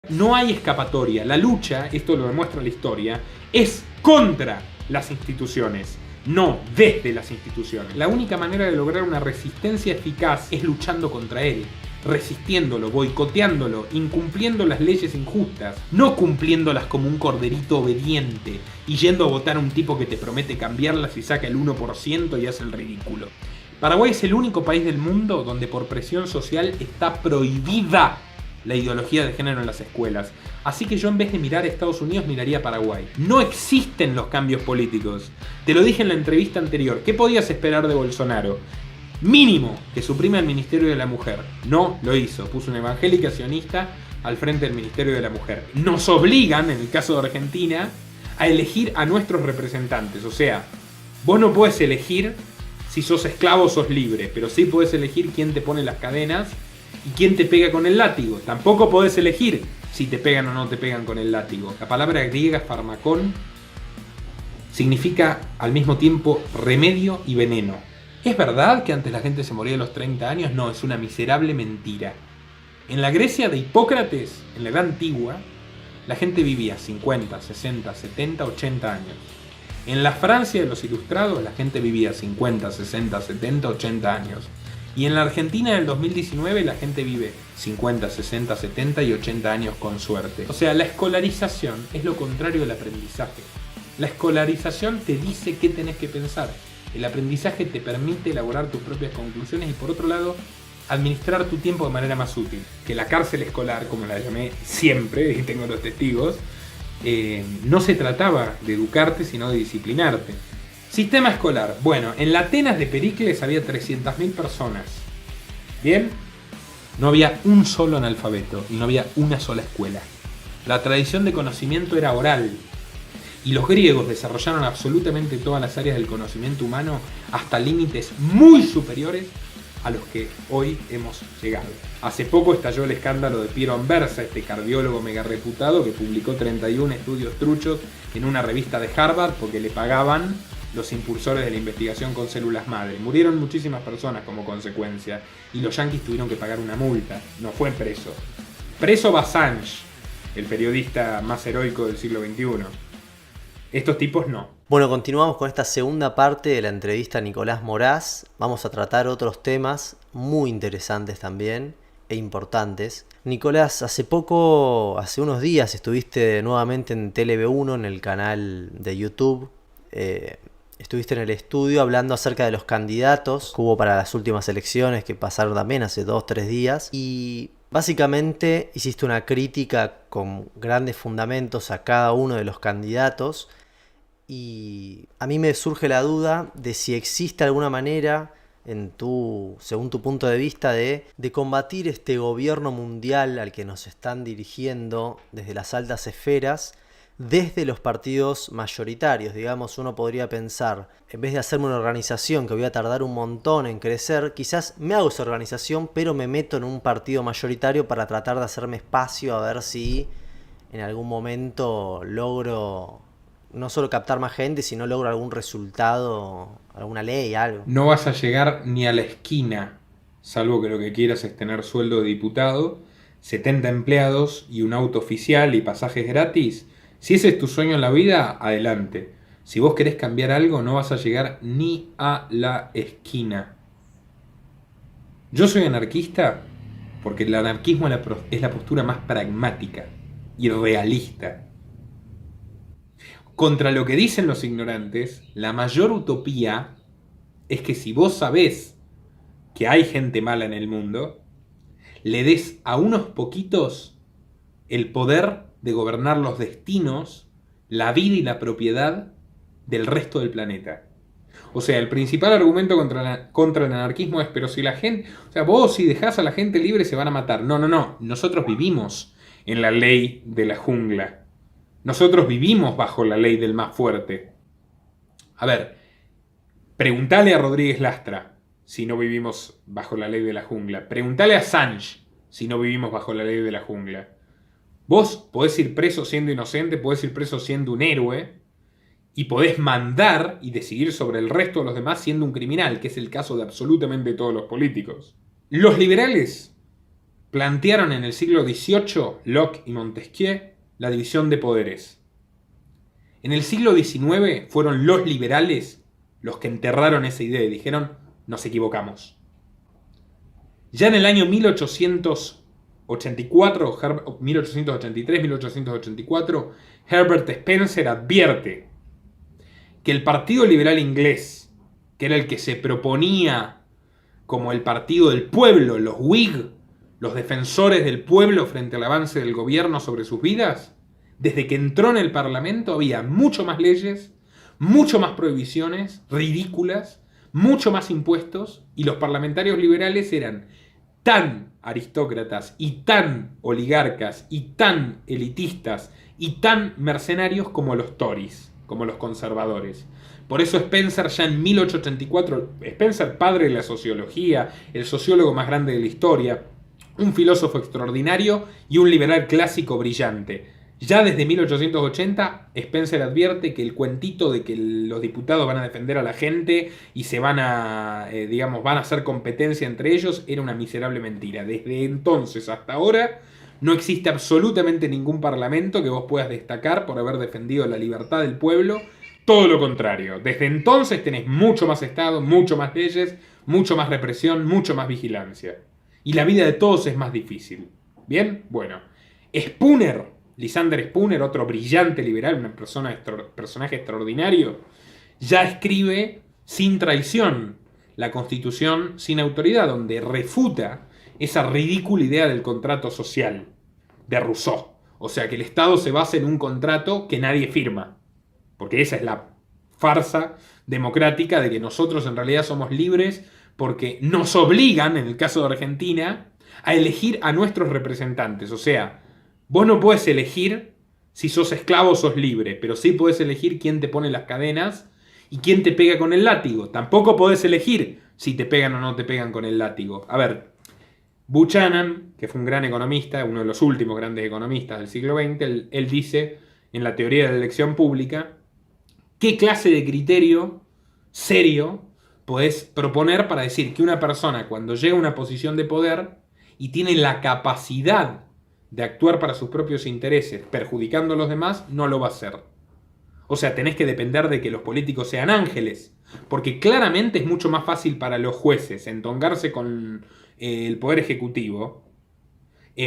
No hay escapatoria. La lucha, esto lo demuestra la historia, es contra las instituciones, no desde las instituciones. La única manera de lograr una resistencia eficaz es luchando contra él, resistiéndolo, boicoteándolo, incumpliendo las leyes injustas, no cumpliéndolas como un corderito obediente y yendo a votar a un tipo que te promete cambiarlas y saca el 1% y hace el ridículo. Paraguay es el único país del mundo donde por presión social está prohibida la ideología de género en las escuelas. Así que yo, en vez de mirar a Estados Unidos, miraría a Paraguay. No existen los cambios políticos. Te lo dije en la entrevista anterior. ¿Qué podías esperar de Bolsonaro? Mínimo que suprima el Ministerio de la Mujer. No lo hizo. Puso una evangélica sionista al frente del Ministerio de la Mujer. Nos obligan, en el caso de Argentina, a elegir a nuestros representantes. O sea, vos no podés elegir si sos esclavo o sos libre, pero sí podés elegir quién te pone las cadenas y quién te pega con el látigo. Tampoco podés elegir si te pegan o no te pegan con el látigo. La palabra griega farmacón significa al mismo tiempo remedio y veneno. ¿Es verdad que antes la gente se moría a los 30 años? No, es una miserable mentira. En la Grecia de Hipócrates, en la Edad Antigua, la gente vivía 50, 60, 70, 80 años. En la Francia de los Ilustrados, la gente vivía 50, 60, 70, 80 años. Y en la Argentina del 2019 la gente vive 50, 60, 70 y 80 años con suerte. O sea, la escolarización es lo contrario del aprendizaje. La escolarización te dice qué tenés que pensar. El aprendizaje te permite elaborar tus propias conclusiones y, por otro lado, administrar tu tiempo de manera más útil. Que la cárcel escolar, como la llamé siempre, y tengo los testigos, no se trataba de educarte, sino de disciplinarte. Sistema escolar. Bueno, en la Atenas de Pericles había 300.000 personas. ¿Bien? No había un solo analfabeto y no había una sola escuela. La tradición de conocimiento era oral. Y los griegos desarrollaron absolutamente todas las áreas del conocimiento humano hasta límites muy superiores a los que hoy hemos llegado. Hace poco estalló el escándalo de Piero Anversa, este cardiólogo mega reputado que publicó 31 estudios truchos en una revista de Harvard porque le pagaban los impulsores de la investigación con células madre. Murieron muchísimas personas como consecuencia y los yanquis tuvieron que pagar una multa. No fue preso. Preso va Assange, el periodista más heroico del siglo XXI. Estos tipos no. Bueno, continuamos con esta segunda parte de la entrevista a Nicolás Moraz. Vamos a tratar otros temas muy interesantes también e importantes. Nicolás, hace unos días estuviste nuevamente en TLV1, en el canal de YouTube. Estuviste en el estudio hablando acerca de los candidatos que hubo para las últimas elecciones que pasaron también hace 2-3 días. Y básicamente hiciste una crítica con grandes fundamentos a cada uno de los candidatos. Y a mí me surge la duda de si existe alguna manera, según tu punto de vista, de combatir este gobierno mundial al que nos están dirigiendo desde las altas esferas, desde los partidos mayoritarios. Digamos, uno podría pensar, en vez de hacerme una organización que voy a tardar un montón en crecer, quizás me hago esa organización, pero me meto en un partido mayoritario para tratar de hacerme espacio a ver si en algún momento logro no solo captar más gente, sino logro algún resultado, alguna ley, algo. No vas a llegar ni a la esquina, salvo que lo que quieras es tener sueldo de diputado, 70 empleados y un auto oficial y pasajes gratis. Si ese es tu sueño en la vida, adelante. Si vos querés cambiar algo, no vas a llegar ni a la esquina. Yo soy anarquista porque el anarquismo es la postura más pragmática y realista. Contra lo que dicen los ignorantes, la mayor utopía es que si vos sabés que hay gente mala en el mundo, le des a unos poquitos el poder de gobernar los destinos, la vida y la propiedad del resto del planeta. O sea, el principal argumento contra el anarquismo es, pero si la gente, o sea, vos si dejás a la gente libre se van a matar. No, nosotros vivimos en la ley de la jungla. Nosotros vivimos bajo la ley del más fuerte. A ver, preguntale a Rodríguez Lastra si no vivimos bajo la ley de la jungla. Preguntale a Assange si no vivimos bajo la ley de la jungla. Vos podés ir preso siendo inocente, podés ir preso siendo un héroe y podés mandar y decidir sobre el resto de los demás siendo un criminal, que es el caso de absolutamente todos los políticos. Los liberales plantearon en el siglo XVIII, Locke y Montesquieu, la división de poderes. En el siglo XIX fueron los liberales los que enterraron esa idea y dijeron, nos equivocamos. Ya en el año 1883-1884, Herbert Spencer advierte que el Partido Liberal Inglés, que era el que se proponía como el partido del pueblo, los Whig, los defensores del pueblo frente al avance del gobierno sobre sus vidas, desde que entró en el Parlamento había mucho más leyes, mucho más prohibiciones ridículas, mucho más impuestos, y los parlamentarios liberales eran tan aristócratas y tan oligarcas y tan elitistas y tan mercenarios como los Tories, como los conservadores. Por eso Spencer ya en 1884, Spencer, padre de la sociología, el sociólogo más grande de la historia, un filósofo extraordinario y un liberal clásico brillante. Ya desde 1880, Spencer advierte que el cuentito de que los diputados van a defender a la gente y se van a, van a hacer competencia entre ellos, era una miserable mentira. Desde entonces hasta ahora, no existe absolutamente ningún parlamento que vos puedas destacar por haber defendido la libertad del pueblo. Todo lo contrario. Desde entonces tenés mucho más Estado, mucho más leyes, mucho más represión, mucho más vigilancia. Y la vida de todos es más difícil. ¿Bien? Bueno. Lysander Spooner, otro brillante liberal, un personaje extraordinario, ya escribe Sin traición, la Constitución sin autoridad, donde refuta esa ridícula idea del contrato social de Rousseau. O sea, que el Estado se basa en un contrato que nadie firma. Porque esa es la farsa democrática de que nosotros en realidad somos libres porque nos obligan, en el caso de Argentina, a elegir a nuestros representantes. O sea, vos no podés elegir si sos esclavo o sos libre, pero sí podés elegir quién te pone las cadenas y quién te pega con el látigo. Tampoco podés elegir si te pegan o no te pegan con el látigo. A ver, Buchanan, que fue un gran economista, uno de los últimos grandes economistas del siglo XX, él dice en la teoría de la elección pública qué clase de criterio serio podés proponer para decir que una persona cuando llega a una posición de poder y tiene la capacidad de actuar para sus propios intereses, perjudicando a los demás, no lo va a hacer. O sea, tenés que depender de que los políticos sean ángeles, porque claramente es mucho más fácil para los jueces entongarse con el Poder Ejecutivo,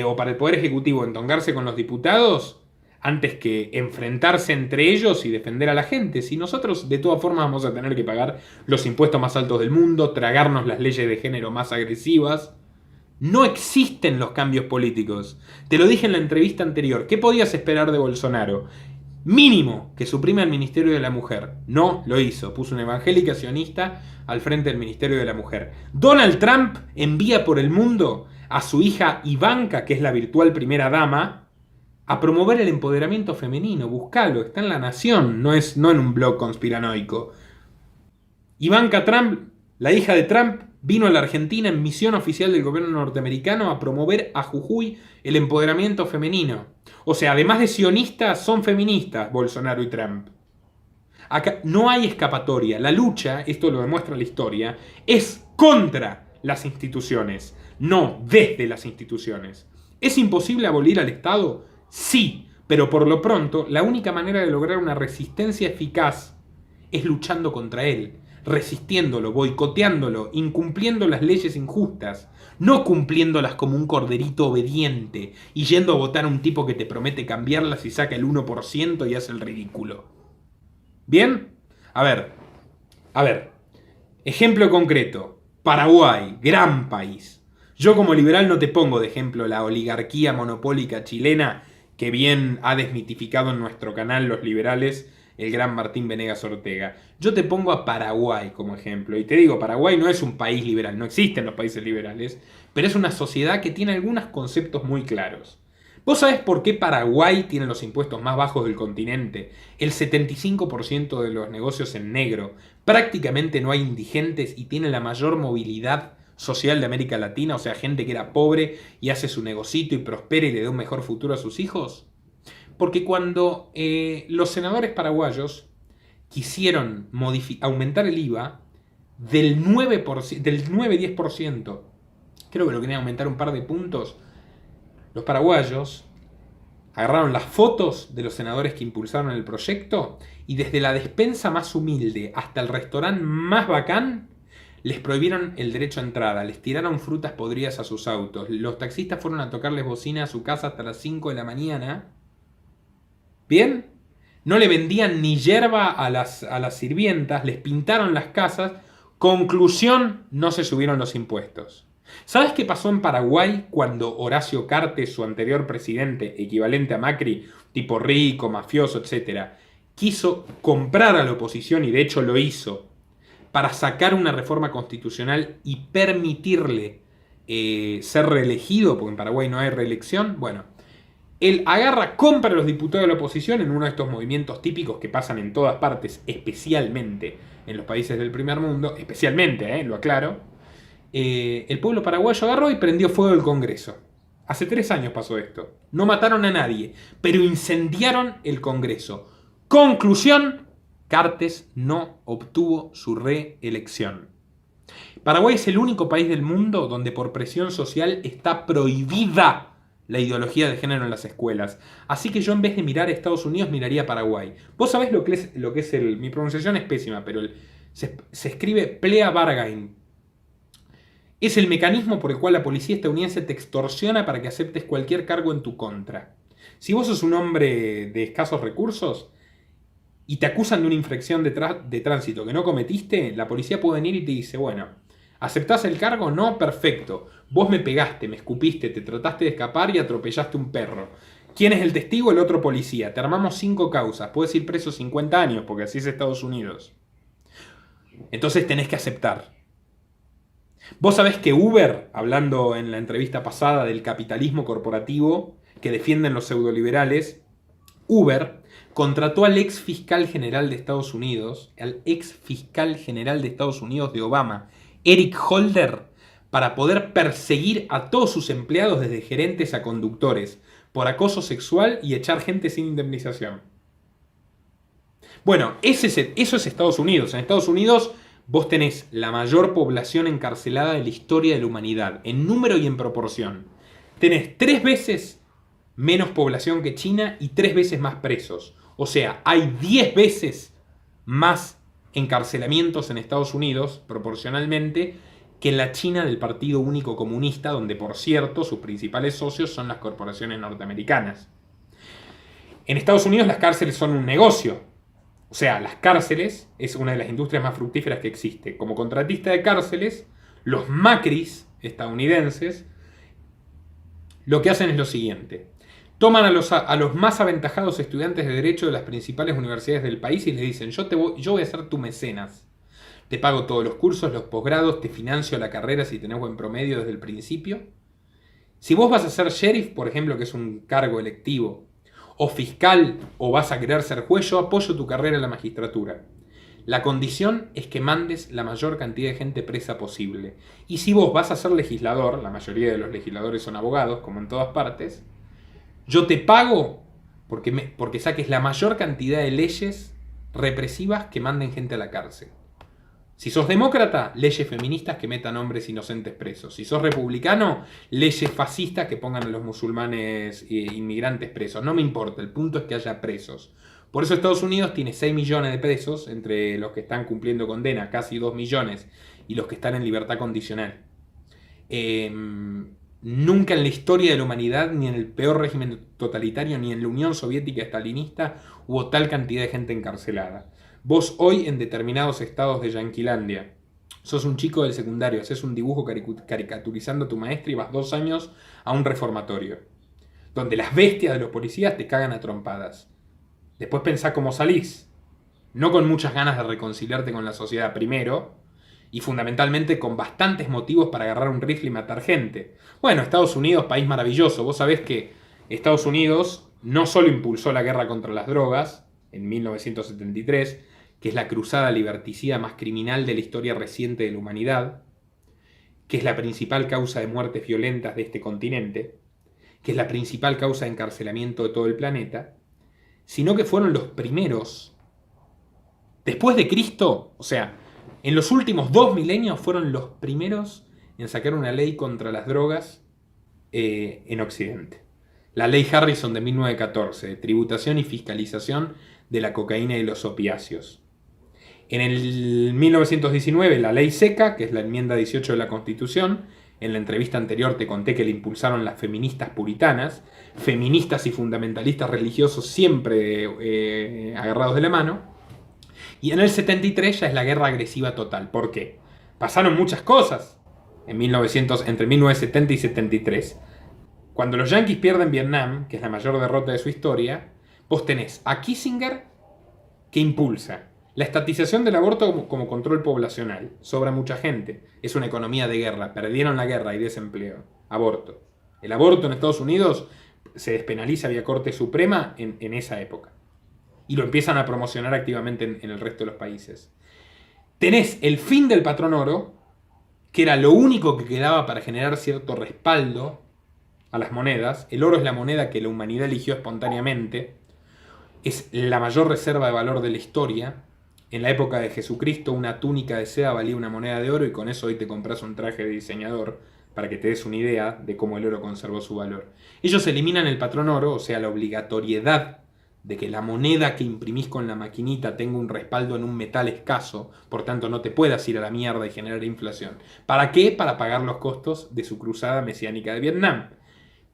o para el Poder Ejecutivo entongarse con los diputados, antes que enfrentarse entre ellos y defender a la gente. Si nosotros de todas formas vamos a tener que pagar los impuestos más altos del mundo, tragarnos las leyes de género más agresivas. No existen los cambios políticos. Te lo dije en la entrevista anterior. ¿Qué podías esperar de Bolsonaro? Mínimo que suprima el Ministerio de la Mujer. No lo hizo. Puso una evangélica sionista al frente del Ministerio de la Mujer. Donald Trump envía por el mundo a su hija Ivanka, que es la virtual primera dama, a promover el empoderamiento femenino. Buscalo, está en La Nación, no en un blog conspiranoico. Ivanka Trump, la hija de Trump, vino a la Argentina en misión oficial del gobierno norteamericano a promover a Jujuy el empoderamiento femenino. O sea, además de sionistas, son feministas Bolsonaro y Trump. Acá no hay escapatoria. La lucha, esto lo demuestra la historia, es contra las instituciones, no desde las instituciones. ¿Es imposible abolir al Estado? Sí, pero por lo pronto, la única manera de lograr una resistencia eficaz es luchando contra él, resistiéndolo, boicoteándolo, incumpliendo las leyes injustas, no cumpliéndolas como un corderito obediente y yendo a votar a un tipo que te promete cambiarlas y saca el 1% y hace el ridículo. ¿Bien? A ver. Ejemplo concreto. Paraguay, gran país. Yo como liberal no te pongo de ejemplo la oligarquía monopólica chilena que bien ha desmitificado en nuestro canal los liberales el gran Martín Venegas Ortega. Yo te pongo a Paraguay como ejemplo. Y te digo, Paraguay no es un país liberal, no existen los países liberales, pero es una sociedad que tiene algunos conceptos muy claros. ¿Vos sabés por qué Paraguay tiene los impuestos más bajos del continente? El 75% de los negocios en negro. Prácticamente no hay indigentes y tiene la mayor movilidad social de América Latina, o sea, gente que era pobre y hace su negocito y prospera y le da un mejor futuro a sus hijos. Porque cuando los senadores paraguayos quisieron aumentar el IVA del 9-10%, creo que lo querían aumentar un par de puntos, Los paraguayos agarraron las fotos de los senadores que impulsaron el proyecto y desde la despensa más humilde hasta el restaurante más bacán les prohibieron el derecho a entrada, les tiraron frutas podridas a sus autos, los taxistas fueron a tocarles bocina a su casa hasta las 5 de la mañana. ¿Bien? No le vendían ni yerba a las sirvientas, les pintaron las casas. Conclusión, no se subieron los impuestos. ¿Sabes qué pasó en Paraguay cuando Horacio Cartes, su anterior presidente, equivalente a Macri, tipo rico, mafioso, etcétera, quiso comprar a la oposición, y de hecho lo hizo, para sacar una reforma constitucional y permitirle ser reelegido, porque en Paraguay no hay reelección? Bueno, él agarra, compra a los diputados de la oposición en uno de estos movimientos típicos que pasan en todas partes, especialmente en los países del primer mundo, especialmente, lo aclaro. El pueblo paraguayo agarró y prendió fuego el Congreso. Hace 3 años pasó esto. No mataron a nadie, pero incendiaron el Congreso. Conclusión, Cartes no obtuvo su reelección. Paraguay es el único país del mundo donde por presión social está prohibida la ideología de género en las escuelas. Así que yo, en vez de mirar a Estados Unidos, miraría a Paraguay. Vos sabés lo que es mi pronunciación es pésima, pero se escribe plea bargain. Es el mecanismo por el cual la policía estadounidense te extorsiona para que aceptes cualquier cargo en tu contra. Si vos sos un hombre de escasos recursos y te acusan de una infracción de tránsito que no cometiste, la policía puede venir y te dice, bueno, ¿aceptás el cargo? No, perfecto. Vos me pegaste, me escupiste, te trataste de escapar y atropellaste un perro. ¿Quién es el testigo? El otro policía. Te armamos 5 causas. Puedes ir preso 50 años, porque así es Estados Unidos. Entonces tenés que aceptar. Vos sabés que Uber, hablando en la entrevista pasada del capitalismo corporativo que defienden los pseudoliberales, Uber contrató al ex fiscal general de Estados Unidos, de Obama, Eric Holder, para poder perseguir a todos sus empleados, desde gerentes a conductores, por acoso sexual y echar gente sin indemnización. Bueno, eso es Estados Unidos. En Estados Unidos vos tenés la mayor población encarcelada de la historia de la humanidad, en número y en proporción. Tenés 3 veces menos población que China y 3 veces más presos. O sea, hay 10 veces más encarcelamientos en Estados Unidos, proporcionalmente, que en la China del Partido Único Comunista, donde, por cierto, sus principales socios son las corporaciones norteamericanas. En Estados Unidos las cárceles son un negocio. O sea, las cárceles es una de las industrias más fructíferas que existe. Como contratista de cárceles, los Macris estadounidenses lo que hacen es lo siguiente. Toman a los más aventajados estudiantes de Derecho de las principales universidades del país y les dicen, yo voy a ser tu mecenas. Te pago todos los cursos, los posgrados, te financio la carrera si tenés buen promedio desde el principio. Si vos vas a ser sheriff, por ejemplo, que es un cargo electivo, o fiscal, o vas a querer ser juez, yo apoyo tu carrera en la magistratura. La condición es que mandes la mayor cantidad de gente presa posible. Y si vos vas a ser legislador, la mayoría de los legisladores son abogados, como en todas partes, yo te pago porque saques la mayor cantidad de leyes represivas que manden gente a la cárcel. Si sos demócrata, leyes feministas que metan hombres inocentes presos. Si sos republicano, leyes fascistas que pongan a los musulmanes inmigrantes presos. No me importa, el punto es que haya presos. Por eso Estados Unidos tiene 6 millones de presos, entre los que están cumpliendo condena, casi 2 millones, y los que están en libertad condicional. Nunca en la historia de la humanidad, ni en el peor régimen totalitario, ni en la Unión Soviética estalinista, hubo tal cantidad de gente encarcelada. Vos hoy, en determinados estados de Yanquilandia, sos un chico del secundario, haces un dibujo caricaturizando a tu maestra y vas 2 años a un reformatorio, donde las bestias de los policías te cagan a trompadas. Después pensá cómo salís. No con muchas ganas de reconciliarte con la sociedad primero, y fundamentalmente con bastantes motivos para agarrar un rifle y matar gente. Bueno, Estados Unidos, país maravilloso. Vos sabés que Estados Unidos no solo impulsó la guerra contra las drogas en 1973, que es la cruzada liberticida más criminal de la historia reciente de la humanidad, que es la principal causa de muertes violentas de este continente, que es la principal causa de encarcelamiento de todo el planeta, sino que fueron los primeros, después de Cristo, o sea, en los últimos 2 milenios fueron los primeros en sacar una ley contra las drogas en Occidente. La ley Harrison de 1914, de tributación y fiscalización de la cocaína y los opiáceos. En el 1919, la ley seca, que es la enmienda 18 de la Constitución. En la entrevista anterior te conté que la impulsaron las feministas puritanas, feministas y fundamentalistas religiosos siempre agarrados de la mano. Y en el 73 ya es la guerra agresiva total. ¿Por qué? Pasaron muchas cosas entre 1970 y 73. Cuando los yanquis pierden Vietnam, que es la mayor derrota de su historia, vos tenés a Kissinger, que impulsa la estatización del aborto como control poblacional. Sobra mucha gente. Es una economía de guerra. Perdieron la guerra y desempleo. Aborto. El aborto en Estados Unidos se despenaliza vía Corte Suprema en esa época. Y lo empiezan a promocionar activamente en el resto de los países. Tenés el fin del patrón oro, que era lo único que quedaba para generar cierto respaldo a las monedas. El oro es la moneda que la humanidad eligió espontáneamente. Es la mayor reserva de valor de la historia. En la época de Jesucristo, una túnica de seda valía una moneda de oro y con eso hoy te compras un traje de diseñador, para que te des una idea de cómo el oro conservó su valor. Ellos eliminan el patrón oro, o sea, la obligatoriedad de que la moneda que imprimís con la maquinita tenga un respaldo en un metal escaso, por tanto no te puedas ir a la mierda y generar inflación. ¿Para qué? Para pagar los costos de su cruzada mesiánica de Vietnam.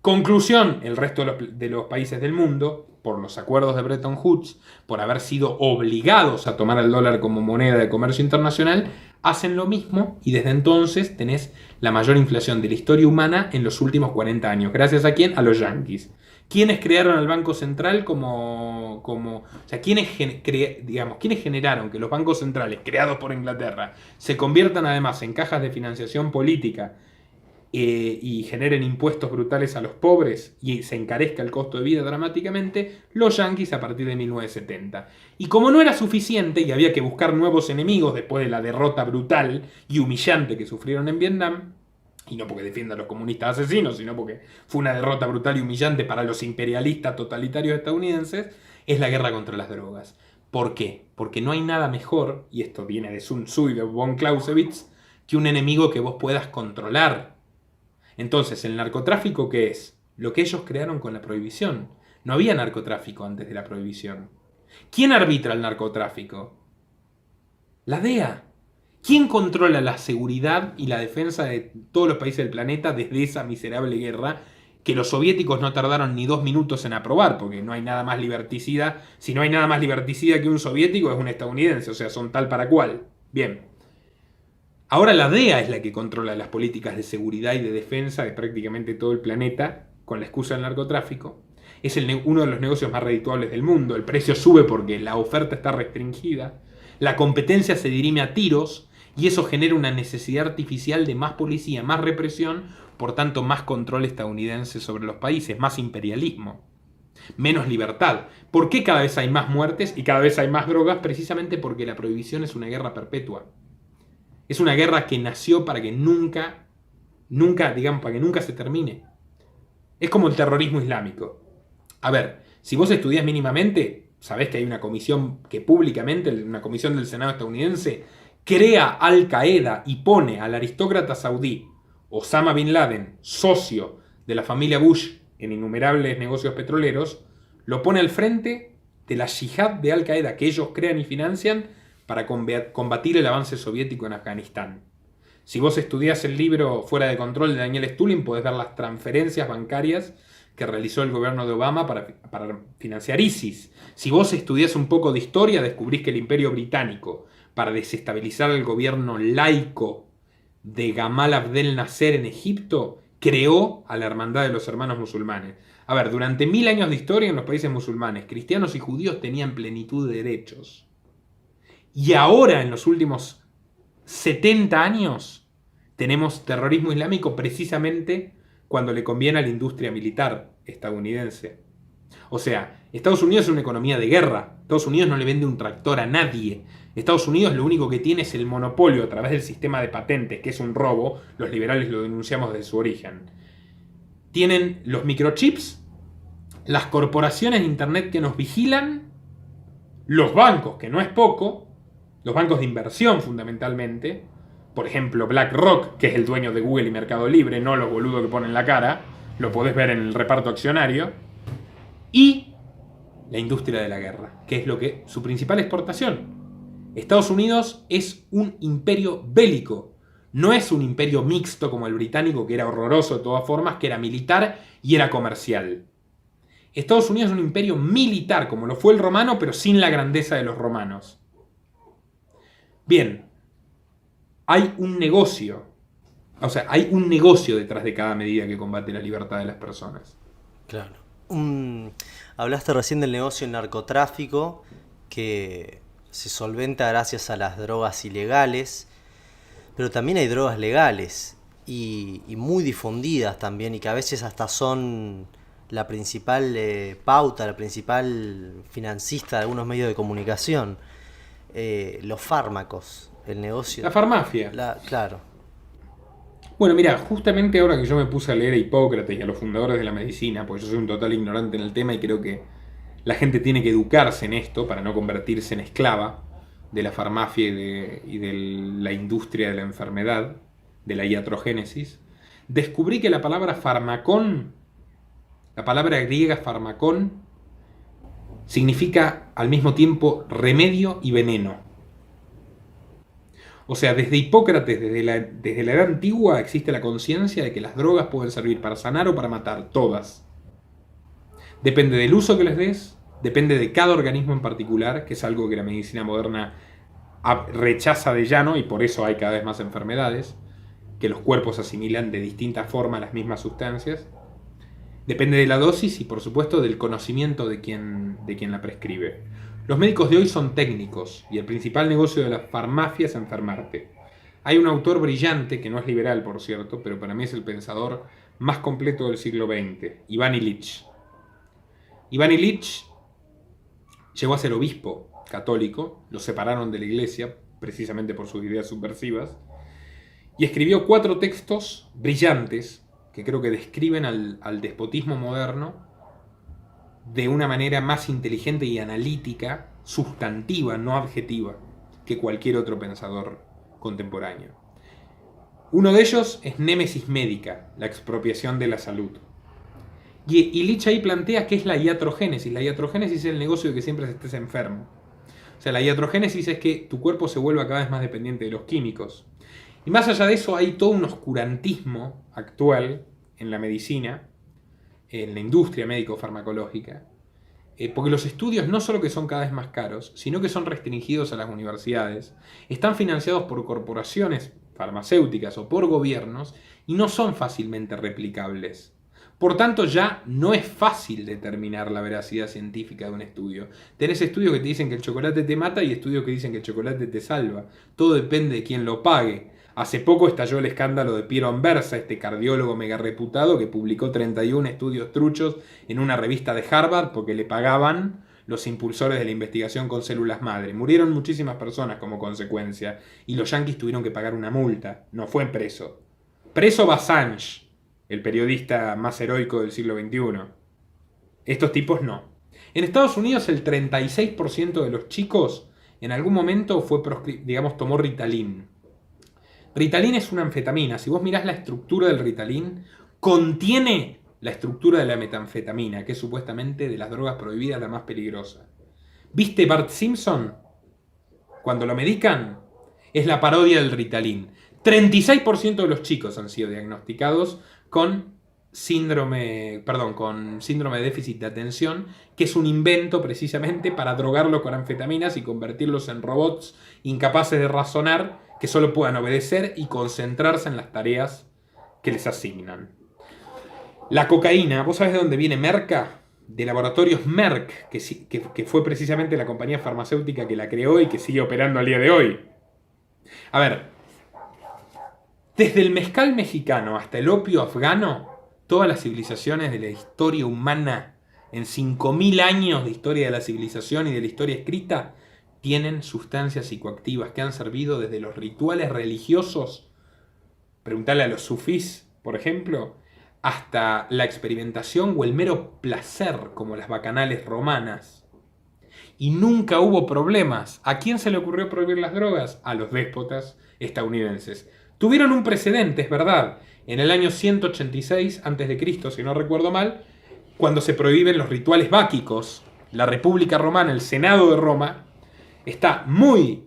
Conclusión, el resto de los países del mundo, por los acuerdos de Bretton Woods, por haber sido obligados a tomar el dólar como moneda de comercio internacional, hacen lo mismo y desde entonces tenés la mayor inflación de la historia humana en los últimos 40 años. ¿Gracias a quién? A los yanquis. ¿Quiénes crearon el Banco Central ¿quiénes generaron que los bancos centrales creados por Inglaterra se conviertan además en cajas de financiación política y generen impuestos brutales a los pobres y se encarezca el costo de vida dramáticamente? Los yanquis a partir de 1970. Y como no era suficiente y había que buscar nuevos enemigos después de la derrota brutal y humillante que sufrieron en Vietnam, y no porque defiendan a los comunistas asesinos, sino porque fue una derrota brutal y humillante para los imperialistas totalitarios estadounidenses, es la guerra contra las drogas. ¿Por qué? Porque no hay nada mejor, y esto viene de Sun Tzu y de von Clausewitz, que un enemigo que vos puedas controlar. Entonces, ¿el narcotráfico qué es? Lo que ellos crearon con la prohibición. No había narcotráfico antes de la prohibición. ¿Quién arbitra el narcotráfico? La DEA. ¿Quién controla la seguridad y la defensa de todos los países del planeta desde esa miserable guerra que los soviéticos no tardaron ni 2 minutos en aprobar? Porque no hay nada más liberticida. Si no hay nada más liberticida que un soviético, es un estadounidense. O sea, son tal para cual. Bien. Ahora la DEA es la que controla las políticas de seguridad y de defensa de prácticamente todo el planeta con la excusa del narcotráfico. Es uno de los negocios más redituables del mundo. El precio sube porque la oferta está restringida. La competencia se dirime a tiros y eso genera una necesidad artificial de más policía, más represión, por tanto más control estadounidense sobre los países, más imperialismo, menos libertad. ¿Por qué cada vez hay más muertes y cada vez hay más drogas? Precisamente porque la prohibición es una guerra perpetua. Es una guerra que nació para que nunca se termine. Es como el terrorismo islámico. A ver, si vos estudiás mínimamente, sabés que hay una comisión que públicamente, una comisión del Senado estadounidense, crea Al Qaeda y pone al aristócrata saudí Osama Bin Laden, socio de la familia Bush en innumerables negocios petroleros, lo pone al frente de la yihad de Al Qaeda que ellos crean y financian para combatir el avance soviético en Afganistán. Si vos estudiás el libro Fuera de Control de Daniel Stulin, podés ver las transferencias bancarias que realizó el gobierno de Obama para financiar ISIS. Si vos estudiás un poco de historia, descubrís que el Imperio Británico, para desestabilizar el gobierno laico de Gamal Abdel Nasser en Egipto, creó a la Hermandad de los Hermanos Musulmanes. A ver, durante 1000 años de historia en los países musulmanes, cristianos y judíos tenían plenitud de derechos. Y ahora, en los últimos 70 años, tenemos terrorismo islámico precisamente cuando le conviene a la industria militar estadounidense. O sea, Estados Unidos es una economía de guerra. Estados Unidos no le vende un tractor a nadie. Estados Unidos lo único que tiene es el monopolio a través del sistema de patentes, que es un robo. Los liberales lo denunciamos desde su origen. Tienen los microchips, las corporaciones de internet que nos vigilan, los bancos, que no es poco, los bancos de inversión fundamentalmente, por ejemplo BlackRock, que es el dueño de Google y Mercado Libre, no los boludos que ponen la cara, lo podés ver en el reparto accionario, y la industria de la guerra, que es su principal exportación. Estados Unidos es un imperio bélico, no es un imperio mixto como el británico, que era horroroso de todas formas, que era militar y era comercial. Estados Unidos es un imperio militar, como lo fue el romano, pero sin la grandeza de los romanos. Bien, hay un negocio. O sea, hay un negocio detrás de cada medida que combate la libertad de las personas. Claro. Hablaste recién del negocio del narcotráfico, que se solventa gracias a las drogas ilegales, pero también hay drogas legales y muy difundidas también, y que a veces hasta son la principal pauta, la principal financista de algunos medios de comunicación. Los fármacos, el negocio. La farmacia. Claro. Bueno, mira, justamente ahora que yo me puse a leer a Hipócrates y a los fundadores de la medicina, porque yo soy un total ignorante en el tema y creo que la gente tiene que educarse en esto para no convertirse en esclava de la farmacia y de la industria de la enfermedad, de la iatrogénesis, descubrí que la palabra farmacón, la palabra griega farmacón, significa al mismo tiempo remedio y veneno. O sea, desde Hipócrates, desde la edad antigua, existe la conciencia de que las drogas pueden servir para sanar o para matar, todas. Depende del uso que les des, depende de cada organismo en particular, que es algo que la medicina moderna rechaza de llano, y por eso hay cada vez más enfermedades, que los cuerpos asimilan de distinta forma las mismas sustancias. Depende de la dosis y, por supuesto, del conocimiento de quien la prescribe. Los médicos de hoy son técnicos y el principal negocio de la farmacia es enfermarte. Hay un autor brillante, que no es liberal por cierto, pero para mí es el pensador más completo del siglo XX, Iván Ilich. Iván Ilich llegó a ser obispo católico, lo separaron de la iglesia precisamente por sus ideas subversivas, y escribió 4 textos brillantes que creo que describen al despotismo moderno de una manera más inteligente y analítica, sustantiva, no adjetiva, que cualquier otro pensador contemporáneo. Uno de ellos es Némesis Médica, la expropiación de la salud. Y Ilich ahí plantea qué es la iatrogénesis. La iatrogénesis es el negocio de que siempre estés enfermo. O sea, la iatrogénesis es que tu cuerpo se vuelva cada vez más dependiente de los químicos. Y más allá de eso hay todo un oscurantismo actual en la medicina, en la industria médico-farmacológica, porque los estudios no solo que son cada vez más caros, sino que son restringidos a las universidades, están financiados por corporaciones farmacéuticas o por gobiernos y no son fácilmente replicables. Por tanto, ya no es fácil determinar la veracidad científica de un estudio. Tenés estudios que te dicen que el chocolate te mata y estudios que dicen que el chocolate te salva. Todo depende de quién lo pague. Hace poco estalló el escándalo de Piero Anversa, este cardiólogo mega reputado que publicó 31 estudios truchos en una revista de Harvard porque le pagaban los impulsores de la investigación con células madre. Murieron muchísimas personas como consecuencia y los yanquis tuvieron que pagar una multa. No fue preso. Preso va Assange, el periodista más heroico del siglo XXI. Estos tipos no. En Estados Unidos el 36% de los chicos en algún momento tomó Ritalin. Ritalin es una anfetamina. Si vos mirás la estructura del Ritalin, contiene la estructura de la metanfetamina, que es supuestamente de las drogas prohibidas la más peligrosa. ¿Viste Bart Simpson? Cuando lo medican, es la parodia del Ritalin. 36% de los chicos han sido diagnosticados con síndrome de déficit de atención, que es un invento precisamente para drogarlos con anfetaminas y convertirlos en robots incapaces de razonar, que solo puedan obedecer y concentrarse en las tareas que les asignan. La cocaína, ¿vos sabés de dónde viene Merca? De Laboratorios Merck, que fue precisamente la compañía farmacéutica que la creó y que sigue operando al día de hoy. A ver, desde el mezcal mexicano hasta el opio afgano, todas las civilizaciones de la historia humana, en 5.000 años de historia de la civilización y de la historia escrita, tienen sustancias psicoactivas que han servido desde los rituales religiosos, preguntarle a los sufís, por ejemplo, hasta la experimentación o el mero placer, como las bacanales romanas. Y nunca hubo problemas. ¿A quién se le ocurrió prohibir las drogas? A los déspotas estadounidenses. Tuvieron un precedente, es verdad, en el año 186 a.C., si no recuerdo mal, cuando se prohíben los rituales báquicos. La República Romana, el Senado de Roma, está muy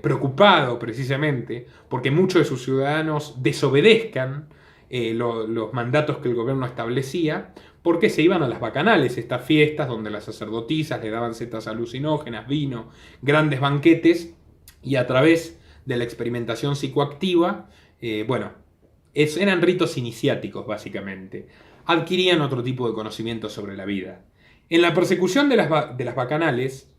preocupado precisamente porque muchos de sus ciudadanos desobedezcan los mandatos que el gobierno establecía, porque se iban a las bacanales, estas fiestas donde las sacerdotisas le daban setas alucinógenas, vino, grandes banquetes, y a través de la experimentación psicoactiva, eran ritos iniciáticos básicamente, adquirían otro tipo de conocimiento sobre la vida. En la persecución de las bacanales,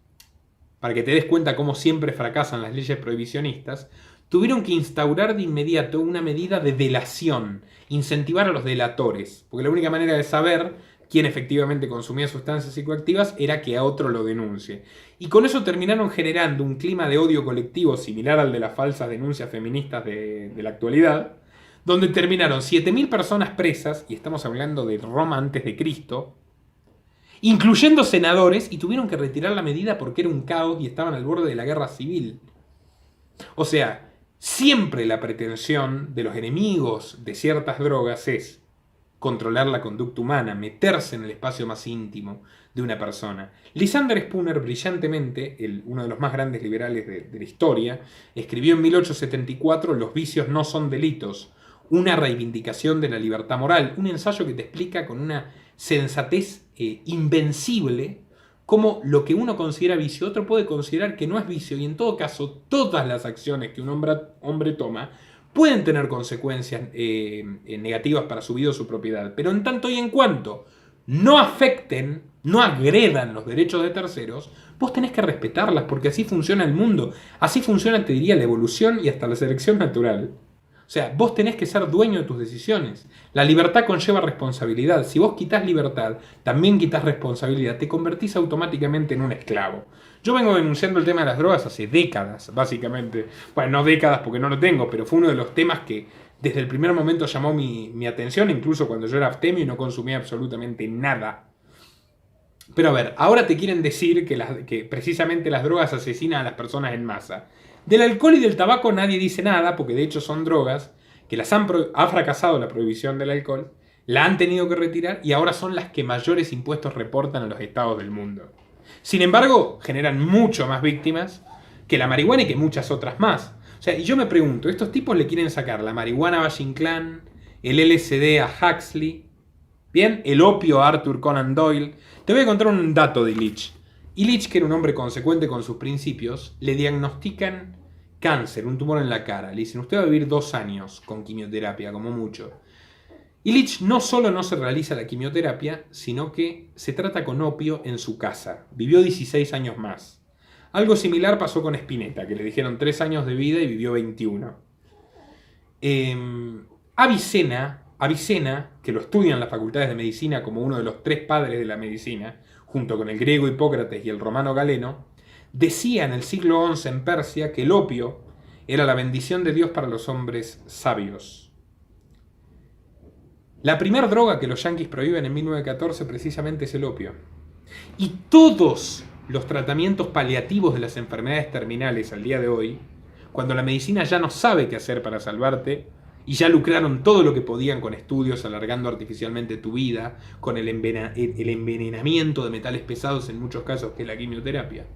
para que te des cuenta cómo siempre fracasan las leyes prohibicionistas, tuvieron que instaurar de inmediato una medida de delación, incentivar a los delatores, porque la única manera de saber quién efectivamente consumía sustancias psicoactivas era que a otro lo denuncie. Y con eso terminaron generando un clima de odio colectivo similar al de las falsas denuncias feministas de la actualidad, donde terminaron 7.000 personas presas, y estamos hablando de Roma antes de Cristo, incluyendo senadores, y tuvieron que retirar la medida porque era un caos y estaban al borde de la guerra civil. O sea, siempre la pretensión de los enemigos de ciertas drogas es controlar la conducta humana, meterse en el espacio más íntimo de una persona. Lysander Spooner, brillantemente, uno de los más grandes liberales de la historia, escribió en 1874 Los vicios no son delitos, una reivindicación de la libertad moral, un ensayo que te explica con una sensatez invencible cómo lo que uno considera vicio, otro puede considerar que no es vicio, y en todo caso todas las acciones que un hombre toma pueden tener consecuencias negativas para su vida o su propiedad, pero en tanto y en cuanto no afecten, no agredan los derechos de terceros, vos tenés que respetarlas, porque así funciona el mundo, así funciona, te diría, la evolución y hasta la selección natural. O sea, vos tenés que ser dueño de tus decisiones. La libertad conlleva responsabilidad. Si vos quitás libertad, también quitás responsabilidad. Te convertís automáticamente en un esclavo. Yo vengo denunciando el tema de las drogas hace décadas, básicamente. Bueno, no décadas porque no lo tengo, pero fue uno de los temas que desde el primer momento llamó mi atención, incluso cuando yo era abstemio y no consumía absolutamente nada. Pero a ver, ahora te quieren decir que precisamente las drogas asesinan a las personas en masa. Del alcohol y del tabaco nadie dice nada, porque de hecho son drogas que ha fracasado la prohibición del alcohol, la han tenido que retirar y ahora son las que mayores impuestos reportan a los estados del mundo. Sin embargo, generan mucho más víctimas que la marihuana y que muchas otras más. O sea, y yo me pregunto, estos tipos le quieren sacar la marihuana a Valle Inclán, el LSD a Huxley, ¿bien? El opio a Arthur Conan Doyle. Te voy a contar un dato de Illich. Illich, que era un hombre consecuente con sus principios, le diagnostican cáncer, un tumor en la cara. Le dicen, usted va a vivir 2 años con quimioterapia, como mucho. Illich no solo no se realiza la quimioterapia, sino que se trata con opio en su casa. Vivió 16 años más. Algo similar pasó con Spinetta, que le dijeron 3 años de vida y vivió 21. Avicena, que lo estudia en las facultades de medicina como uno de los 3 padres de la medicina, junto con el griego Hipócrates y el romano Galeno, decía en el siglo XI en Persia que el opio era la bendición de Dios para los hombres sabios. La primera droga que los yanquis prohíben en 1914 precisamente es el opio. Y todos los tratamientos paliativos de las enfermedades terminales al día de hoy, cuando la medicina ya no sabe qué hacer para salvarte, y ya lucraron todo lo que podían con estudios alargando artificialmente tu vida, con el envenenamiento de metales pesados en muchos casos, que es la quimioterapia,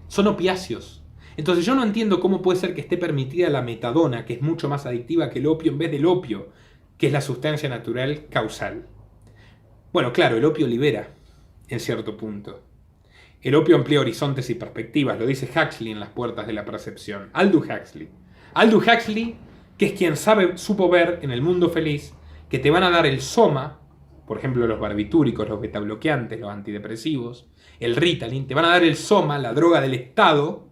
son opiáceos. Entonces yo no entiendo cómo puede ser que esté permitida la metadona, que es mucho más adictiva que el opio, en vez del opio, que es la sustancia natural causal. Bueno, claro, el opio libera, en cierto punto. El opio amplía horizontes y perspectivas, lo dice Huxley en Las puertas de la percepción. Aldous Huxley, que es quien supo ver en El mundo feliz que te van a dar el soma, por ejemplo los barbitúricos, los betabloqueantes, los antidepresivos, el Ritalin, te van a dar el soma, la droga del Estado,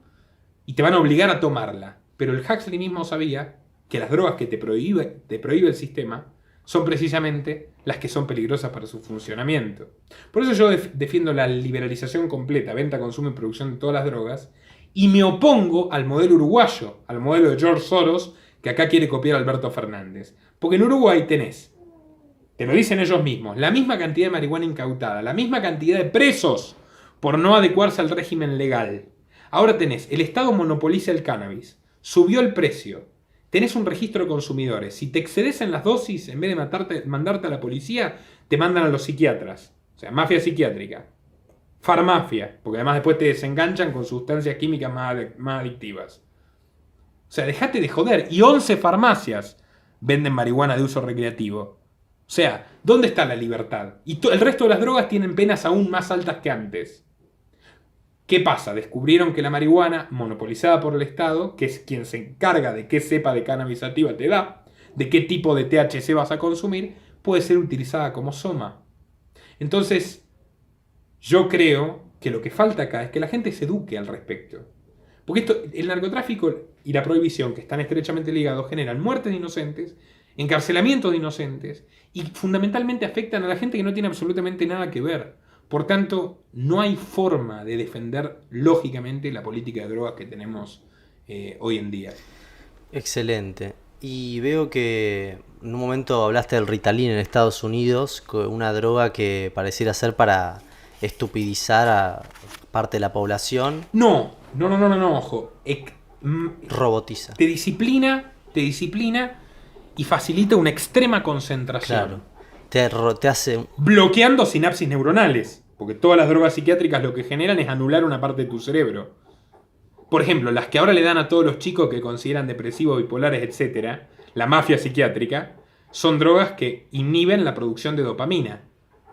y te van a obligar a tomarla. Pero el Huxley mismo sabía que las drogas que te prohíbe el sistema son precisamente las que son peligrosas para su funcionamiento. Por eso yo defiendo la liberalización completa, venta, consumo y producción de todas las drogas, y me opongo al modelo uruguayo, al modelo de George Soros, que acá quiere copiar Alberto Fernández. Porque en Uruguay tenés, te lo dicen ellos mismos, la misma cantidad de marihuana incautada, la misma cantidad de presos por no adecuarse al régimen legal. Ahora tenés, el Estado monopoliza el cannabis, subió el precio, tenés un registro de consumidores. Si te excedes en las dosis, en vez de mandarte a la policía, te mandan a los psiquiatras. O sea, mafia psiquiátrica. Farmafia, porque además después te desenganchan con sustancias químicas más adictivas. O sea, dejate de joder. Y 11 farmacias venden marihuana de uso recreativo. O sea, ¿dónde está la libertad? Y el resto de las drogas tienen penas aún más altas que antes. ¿Qué pasa? Descubrieron que la marihuana, monopolizada por el Estado, que es quien se encarga de qué cepa de cannabis sativa te da, de qué tipo de THC vas a consumir, puede ser utilizada como soma. Entonces, yo creo que lo que falta acá es que la gente se eduque al respecto. Porque el narcotráfico y la prohibición, que están estrechamente ligados, generan muertes de inocentes, encarcelamientos de inocentes, y fundamentalmente afectan a la gente que no tiene absolutamente nada que ver. Por tanto, no hay forma de defender lógicamente la política de drogas que tenemos hoy en día. Excelente. Y veo que en un momento hablaste del Ritalin en Estados Unidos, una droga que pareciera ser para estupidizar a parte de la población. No, ojo. Robotiza. Te disciplina y facilita una extrema concentración. Claro. Te hace... bloqueando sinapsis neuronales. Porque todas las drogas psiquiátricas lo que generan es anular una parte de tu cerebro. Por ejemplo, las que ahora le dan a todos los chicos que consideran depresivos, bipolares, etc., la mafia psiquiátrica, son drogas que inhiben la producción de dopamina.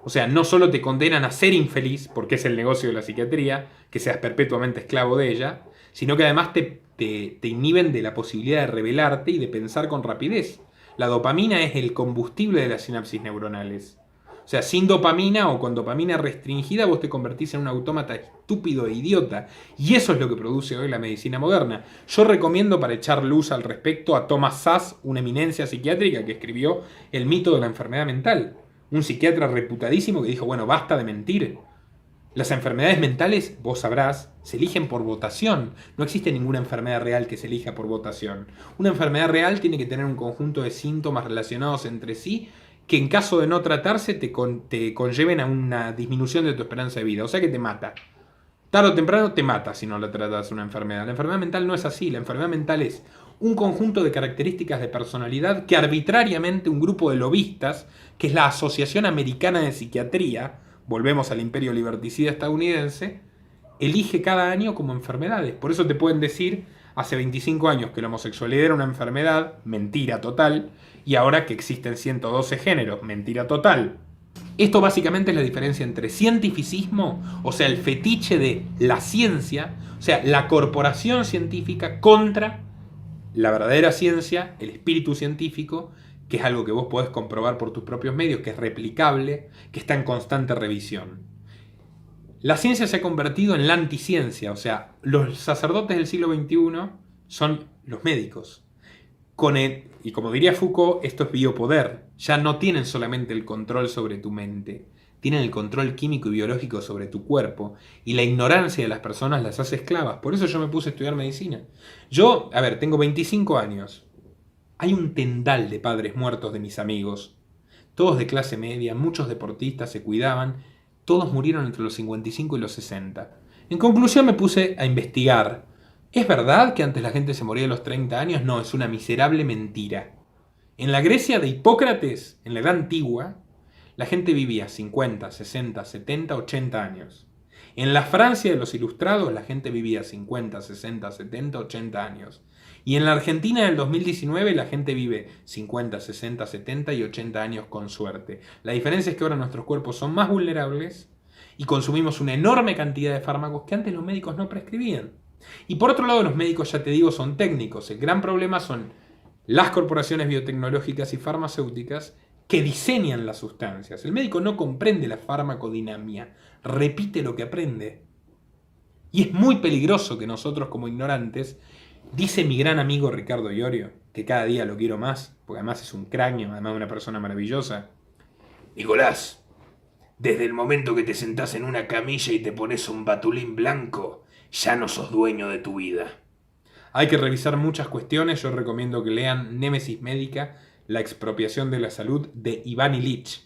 O sea, no solo te condenan a ser infeliz, porque es el negocio de la psiquiatría, que seas perpetuamente esclavo de ella, sino que además te inhiben de la posibilidad de rebelarte y de pensar con rapidez. La dopamina es el combustible de las sinapsis neuronales. O sea, sin dopamina o con dopamina restringida vos te convertís en un autómata estúpido e idiota. Y eso es lo que produce hoy la medicina moderna. Yo recomiendo para echar luz al respecto a Thomas Szasz, una eminencia psiquiátrica que escribió El mito de la enfermedad mental. Un psiquiatra reputadísimo que dijo, bueno, basta de mentir. Las enfermedades mentales, vos sabrás, se eligen por votación. No existe ninguna enfermedad real que se elija por votación. Una enfermedad real tiene que tener un conjunto de síntomas relacionados entre sí que en caso de no tratarse te conlleven a una disminución de tu esperanza de vida. O sea que te mata. Tarde o temprano te mata si no la tratas una enfermedad. La enfermedad mental no es así. La enfermedad mental es un conjunto de características de personalidad que arbitrariamente un grupo de lobistas, que es la Asociación Americana de Psiquiatría, volvemos al imperio liberticida estadounidense, elige cada año como enfermedades. Por eso te pueden decir hace 25 años que la homosexualidad era una enfermedad, mentira total, y ahora que existen 112 géneros, mentira total. Esto básicamente es la diferencia entre cientificismo, o sea, el fetiche de la ciencia, o sea, la corporación científica, contra la verdadera ciencia, el espíritu científico, que es algo que vos podés comprobar por tus propios medios, que es replicable, que está en constante revisión. La ciencia se ha convertido en la anticiencia, o sea, los sacerdotes del siglo XXI son los médicos. Y como diría Foucault, esto es biopoder. Ya no tienen solamente el control sobre tu mente, tienen el control químico y biológico sobre tu cuerpo. Y la ignorancia de las personas las hace esclavas. Por eso yo me puse a estudiar medicina. Yo, tengo 25 años. Hay un tendal de padres muertos de mis amigos. Todos de clase media, muchos deportistas, se cuidaban. Todos murieron entre los 55 y los 60. En conclusión me puse a investigar. ¿Es verdad que antes la gente se moría a los 30 años? No, es una miserable mentira. En la Grecia de Hipócrates, en la Edad Antigua, la gente vivía 50, 60, 70, 80 años. En la Francia de los Ilustrados, la gente vivía 50, 60, 70, 80 años. Y en la Argentina del 2019, la gente vive 50, 60, 70 y 80 años con suerte. La diferencia es que ahora nuestros cuerpos son más vulnerables y consumimos una enorme cantidad de fármacos que antes los médicos no prescribían. Y por otro lado, los médicos, ya te digo, son técnicos. El gran problema son las corporaciones biotecnológicas y farmacéuticas que diseñan las sustancias. El médico no comprende la farmacodinamia, repite lo que aprende. Y es muy peligroso que nosotros, como ignorantes, dice mi gran amigo Ricardo Iorio, que cada día lo quiero más, porque además es un cráneo, además una persona maravillosa. Nicolás, desde el momento que te sentás en una camilla y te pones un batulín blanco, ya no sos dueño de tu vida. Hay que revisar muchas cuestiones. Yo recomiendo que lean Némesis Médica, la expropiación de la salud, de Iván Illich.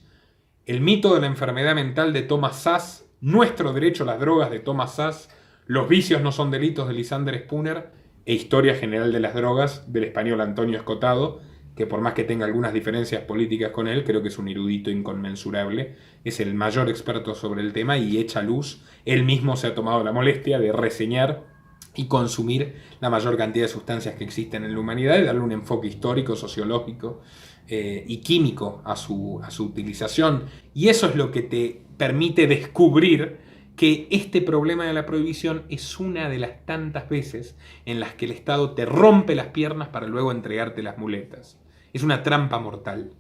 El mito de la enfermedad mental, de Thomas Szasz. Nuestro derecho a las drogas, de Thomas Szasz. Los vicios no son delitos, de Lysander Spooner. e Historia General de las Drogas del español Antonio Escotado, que por más que tenga algunas diferencias políticas con él, creo que es un erudito inconmensurable, es el mayor experto sobre el tema y echa luz. Él mismo se ha tomado la molestia de reseñar y consumir la mayor cantidad de sustancias que existen en la humanidad y darle un enfoque histórico, sociológico y químico a su utilización. Y eso es lo que te permite descubrir que este problema de la prohibición es una de las tantas veces en las que el Estado te rompe las piernas para luego entregarte las muletas. Es una trampa mortal.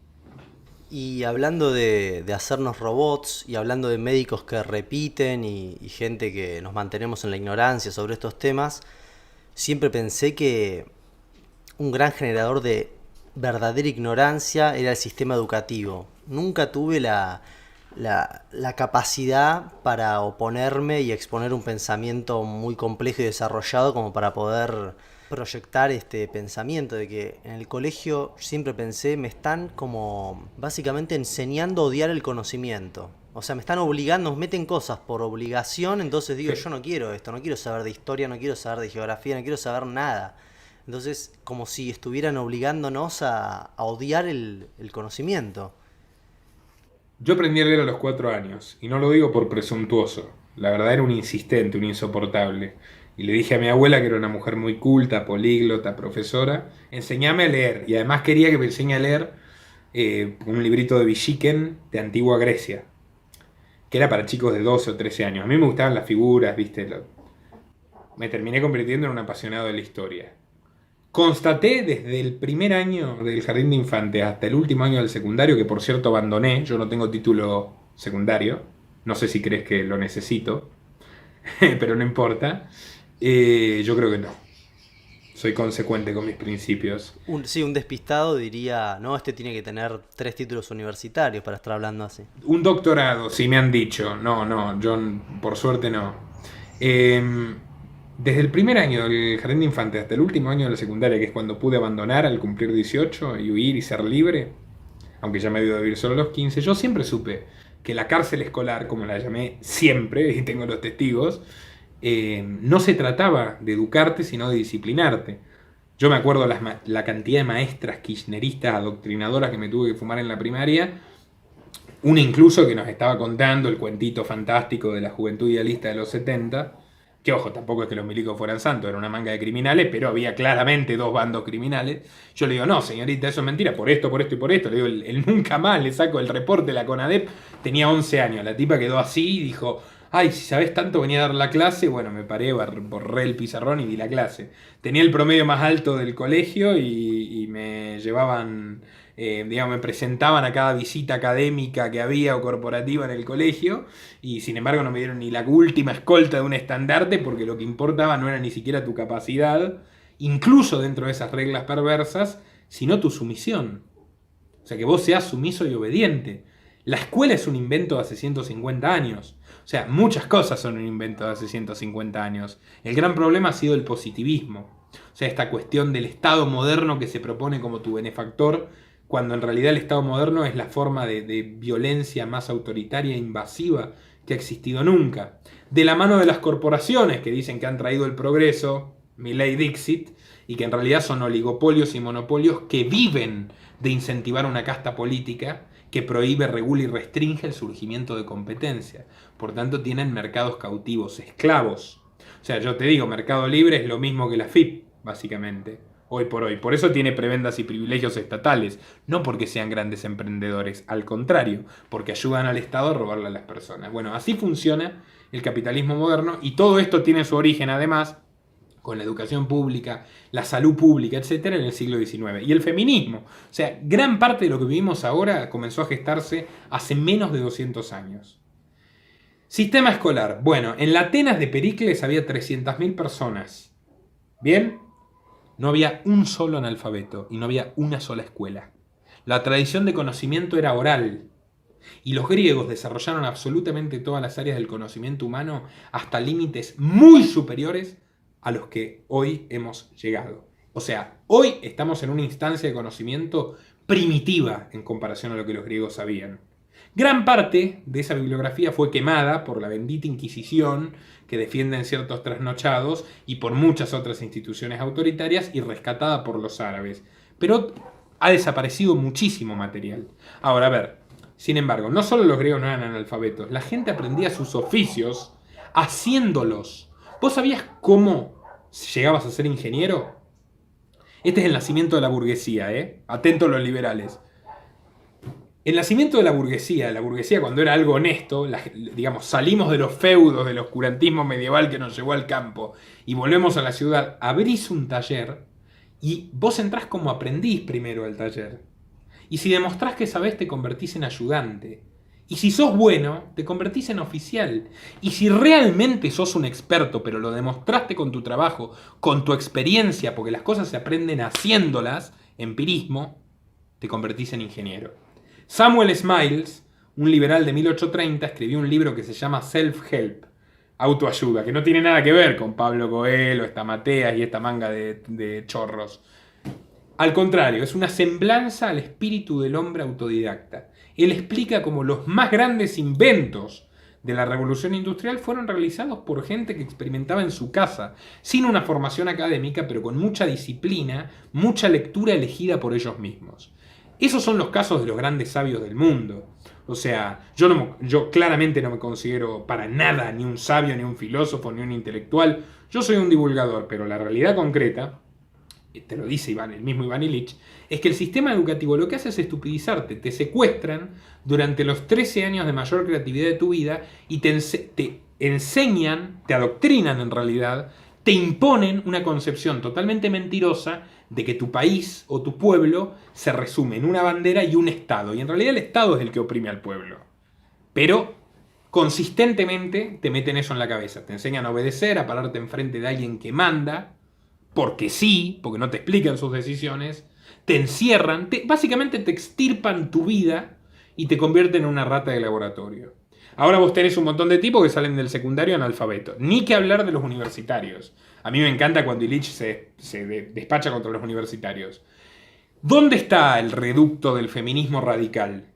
Y hablando de hacernos robots y hablando de médicos que repiten y gente que nos mantenemos en la ignorancia sobre estos temas, siempre pensé que un gran generador de verdadera ignorancia era el sistema educativo. Nunca tuve la capacidad para oponerme y exponer un pensamiento muy complejo y desarrollado como para poder proyectar este pensamiento de que en el colegio siempre pensé, me están como básicamente enseñando a odiar el conocimiento. O sea, me están obligando, nos meten cosas por obligación, entonces digo, Sí. yo no quiero esto, no quiero saber de historia, no quiero saber de geografía, no quiero saber nada. Entonces, como si estuvieran obligándonos a odiar el conocimiento. Yo aprendí a leer a los 4 años, y no lo digo por presuntuoso. La verdad era un insistente, un insoportable. Y le dije a mi abuela, que era una mujer muy culta, políglota, profesora, enseñame a leer. Y además quería que me enseñe a leer un librito de Villiquen de Antigua Grecia, que era para chicos de 12 o 13 años. A mí me gustaban las figuras, ¿viste? Me terminé convirtiendo en un apasionado de la historia. Constaté desde el primer año del jardín de infantes hasta el último año del secundario, que por cierto abandoné, yo no tengo título secundario, no sé si crees que lo necesito, pero no importa. Yo creo que no, soy consecuente con mis principios. Sí, un despistado diría, no, este tiene que tener 3 títulos universitarios para estar hablando así. Un doctorado, sí me han dicho, no, yo por suerte no. Eh, Desde el primer año del jardín de infantes hasta el último año de la secundaria, que es cuando pude abandonar al cumplir 18 y huir y ser libre, aunque ya me he ido a vivir solo a los 15, yo siempre supe que la cárcel escolar, como la llamé siempre, y tengo los testigos, no se trataba de educarte, sino de disciplinarte. Yo me acuerdo la cantidad de maestras kirchneristas, adoctrinadoras que me tuve que fumar en la primaria, una incluso que nos estaba contando el cuentito fantástico de la juventud idealista de los 70, que ojo, tampoco es que los milicos fueran santos, era una manga de criminales, pero había claramente 2 bandos criminales. Yo le digo, no, señorita, eso es mentira, por esto y por esto. Le digo, el nunca más, le saco el reporte de la CONADEP, tenía 11 años, la tipa quedó así y dijo, ay, si sabés tanto venía a dar la clase. Bueno, me paré, borré el pizarrón y di la clase. Tenía el promedio más alto del colegio y me llevaban, digamos, me presentaban a cada visita académica que había o corporativa en el colegio, y sin embargo no me dieron ni la última escolta de un estandarte, porque lo que importaba no era ni siquiera tu capacidad, incluso dentro de esas reglas perversas, sino tu sumisión. O sea, que vos seas sumiso y obediente. La escuela es un invento de hace 150 años. O sea, muchas cosas son un invento de hace 150 años. El gran problema ha sido el positivismo. O sea, esta cuestión del Estado moderno que se propone como tu benefactor, cuando en realidad el Estado moderno es la forma de violencia más autoritaria e invasiva que ha existido nunca. De la mano de las corporaciones que dicen que han traído el progreso, mi ley Dixit, y que en realidad son oligopolios y monopolios que viven de incentivar una casta política que prohíbe, regula y restringe el surgimiento de competencia. Por tanto, tienen mercados cautivos, esclavos. O sea, yo te digo, mercado libre es lo mismo que la FIP, básicamente, hoy por hoy. Por eso tiene prebendas y privilegios estatales, no porque sean grandes emprendedores, al contrario, porque ayudan al Estado a robarle a las personas. Bueno, así funciona el capitalismo moderno, y todo esto tiene su origen, además, con la educación pública, la salud pública, etcétera, en el siglo XIX. Y el feminismo. O sea, gran parte de lo que vivimos ahora comenzó a gestarse hace menos de 200 años. Sistema escolar. Bueno, en la Atenas de Pericles había 300.000 personas. ¿Bien? No había un solo analfabeto y no había una sola escuela. La tradición de conocimiento era oral. Y los griegos desarrollaron absolutamente todas las áreas del conocimiento humano hasta límites muy superiores a los que hoy hemos llegado. O sea, hoy estamos en una instancia de conocimiento primitiva en comparación a lo que los griegos sabían. Gran parte de esa bibliografía fue quemada por la bendita Inquisición, que defienden ciertos trasnochados, y por muchas otras instituciones autoritarias, y rescatada por los árabes. Pero ha desaparecido muchísimo material. Ahora, a ver, sin embargo, no solo los griegos no eran analfabetos, la gente aprendía sus oficios haciéndolos. ¿Vos sabías cómo llegabas a ser ingeniero? Este es el nacimiento de la burguesía, ¿eh? Atentos los liberales. El nacimiento de la burguesía cuando era algo honesto, digamos, salimos de los feudos, del oscurantismo medieval que nos llevó al campo y volvemos a la ciudad, abrís un taller y vos entrás como aprendiz primero al taller. Y si demostrás que sabés, te convertís en ayudante. Y si sos bueno, te convertís en oficial. Y si realmente sos un experto, pero lo demostraste con tu trabajo, con tu experiencia, porque las cosas se aprenden haciéndolas, empirismo, te convertís en ingeniero. Samuel Smiles, un liberal de 1830, escribió un libro que se llama Self-Help, autoayuda, que no tiene nada que ver con Pablo Coelho, esta Mateas y esta manga de chorros. Al contrario, es una semblanza al espíritu del hombre autodidacta. Él explica cómo los más grandes inventos de la revolución industrial fueron realizados por gente que experimentaba en su casa, sin una formación académica, pero con mucha disciplina, mucha lectura elegida por ellos mismos. Esos son los casos de los grandes sabios del mundo. O sea, yo claramente no me considero para nada ni un sabio, ni un filósofo, ni un intelectual. Yo soy un divulgador, pero la realidad concreta, te lo dice el mismo Iván Illich, es que el sistema educativo lo que hace es estupidizarte. Te secuestran durante los 13 años de mayor creatividad de tu vida y te enseñan, te adoctrinan en realidad, te imponen una concepción totalmente mentirosa de que tu país o tu pueblo se resume en una bandera y un Estado. Y en realidad el Estado es el que oprime al pueblo. Pero consistentemente te meten eso en la cabeza. Te enseñan a obedecer, a pararte enfrente de alguien que manda, porque sí, porque no te explican sus decisiones. Te encierran, básicamente te extirpan tu vida y te convierten en una rata de laboratorio. Ahora vos tenés un montón de tipos que salen del secundario analfabetos. Ni que hablar de los universitarios. A mí me encanta cuando Illich se despacha contra los universitarios. ¿Dónde está el reducto del feminismo radical?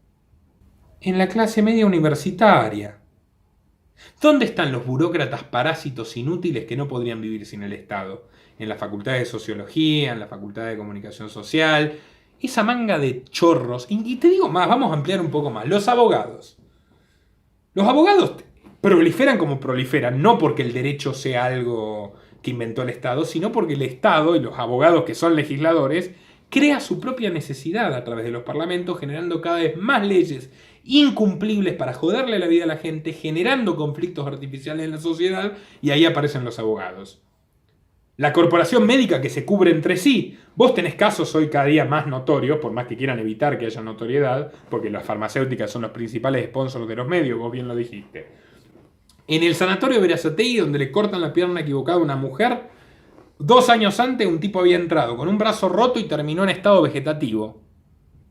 En la clase media universitaria. ¿Dónde están los burócratas parásitos inútiles que no podrían vivir sin el Estado? En la facultad de Sociología, en la facultad de Comunicación Social. Esa manga de chorros. Y te digo más, vamos a ampliar un poco más. Los abogados. Los abogados proliferan como proliferan, no porque el derecho sea algo que inventó el Estado, sino porque el Estado y los abogados que son legisladores crea su propia necesidad a través de los parlamentos, generando cada vez más leyes incumplibles para joderle la vida a la gente, generando conflictos artificiales en la sociedad, y ahí aparecen los abogados. La corporación médica que se cubre entre sí. Vos tenés casos hoy cada día más notorios, por más que quieran evitar que haya notoriedad, porque las farmacéuticas son los principales sponsors de los medios, vos bien lo dijiste. En el sanatorio de Berazategui, donde le cortan la pierna equivocada a una mujer, 2 años antes un tipo había entrado con un brazo roto y terminó en estado vegetativo.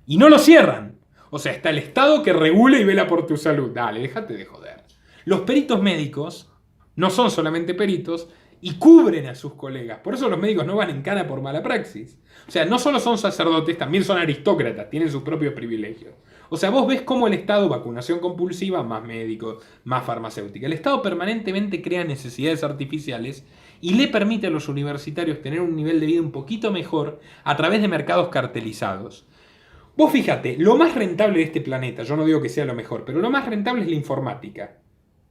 Y no lo cierran. O sea, está el Estado que regula y vela por tu salud. Dale, déjate de joder. Los peritos médicos no son solamente peritos, y cubren a sus colegas. Por eso los médicos no van en cana por mala praxis. O sea, no solo son sacerdotes, también son aristócratas, tienen sus propios privilegios. O sea, vos ves cómo el Estado, vacunación compulsiva, más médicos, más farmacéutica. El Estado permanentemente crea necesidades artificiales y le permite a los universitarios tener un nivel de vida un poquito mejor a través de mercados cartelizados. Vos fíjate, lo más rentable de este planeta, yo no digo que sea lo mejor, pero lo más rentable es la informática.